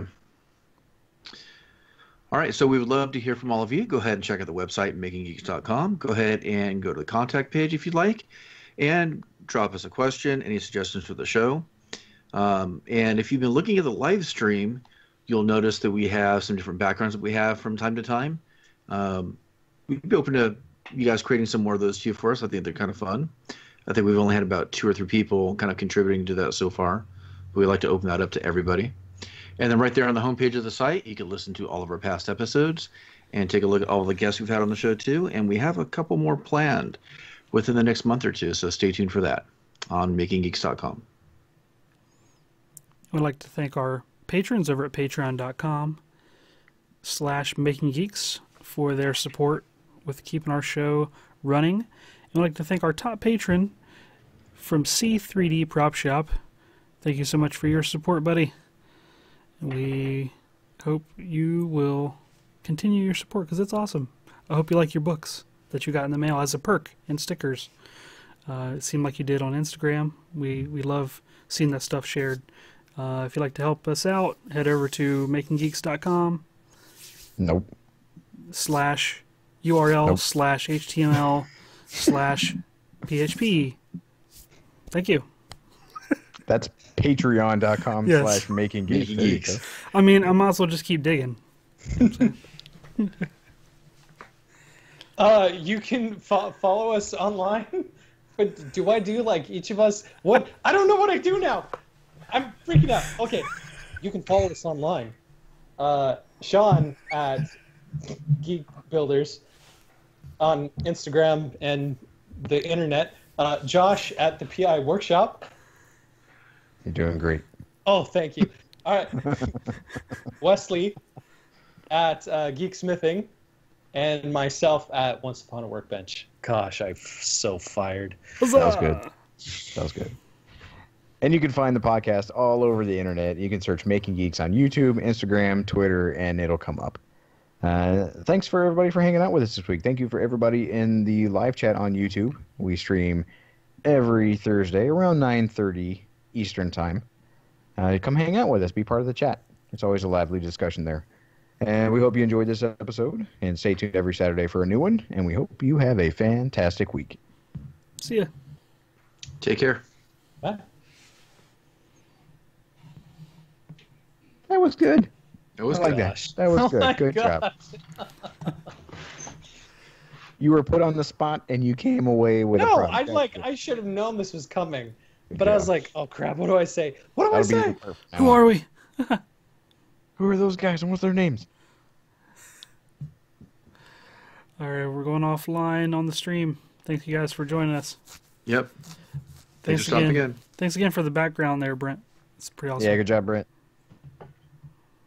All right, so we would love to hear from all of you. Go ahead and check out the website, makinggeeks.com. Go ahead and go to the contact page if you'd like, and drop us a question, any suggestions for the show. And if you've been looking at the live stream, you'll notice that we have some different backgrounds that we have from time to time. We'd be open to you guys creating some more of those too for us. I think they're kind of fun. I think we've only had about 2 or 3 people kind of contributing to that so far. But we'd like to open that up to everybody. And then right there on the homepage of the site, you can listen to all of our past episodes. and take a look at all the guests we've had on the show too. And we have a couple more planned within the next month or two, so stay tuned for that on makinggeeks.com. I'd like to thank our patrons over at patreon.com/makinggeeks for their support with keeping our show running. And I'd like to thank our top patron from C3D Prop Shop. Thank you so much for your support, buddy. We hope you will continue your support because it's awesome. I hope you like your books that you got in the mail as a perk and stickers. It seemed like you did on Instagram. We love seeing that stuff shared. If you'd like to help us out, head over to makinggeeks.com. Nope. /URL/HTML/PHP. Thank you. That's patreon.com Yes. /makinggeeks. I mean, I might as well just keep digging. You can follow us online. But do I do like each of us? What? I don't know what I do now. I'm freaking out. Okay, you can follow us online. Sean at Geek Builders on Instagram and the internet. Josh at the PI Workshop. You're doing great. Oh, thank you. All right. Wesley at Geeksmithing, and myself at Once Upon a Workbench. Gosh, I'm so fired. That was good. That was good. And you can find the podcast all over the internet. You can search Making Geeks on YouTube, Instagram, Twitter, and it'll come up. Thanks for everybody for hanging out with us this week. Thank you for everybody in the live chat on YouTube. We stream every Thursday around 9:30 Eastern Time. Come hang out with us. Be part of the chat. It's always a lively discussion there. And we hope you enjoyed this episode. And stay tuned every Saturday for a new one. And we hope you have a fantastic week. See ya. Take care. Bye. That was good. It was I like good. that. That was good. Good job. You were put on the spot and you came away with a No, product. I should have known this was coming. But I Yeah. was like, oh crap, what do I say? What do I That'll be say? the perfect Who one. are we? Who are those guys and what's their names? All right, we're going offline on the stream. Thank you guys for joining us. Yep. Thanks for stopping again. in. Thanks again for the background there, Brent. It's pretty awesome. Yeah, good job, Brent.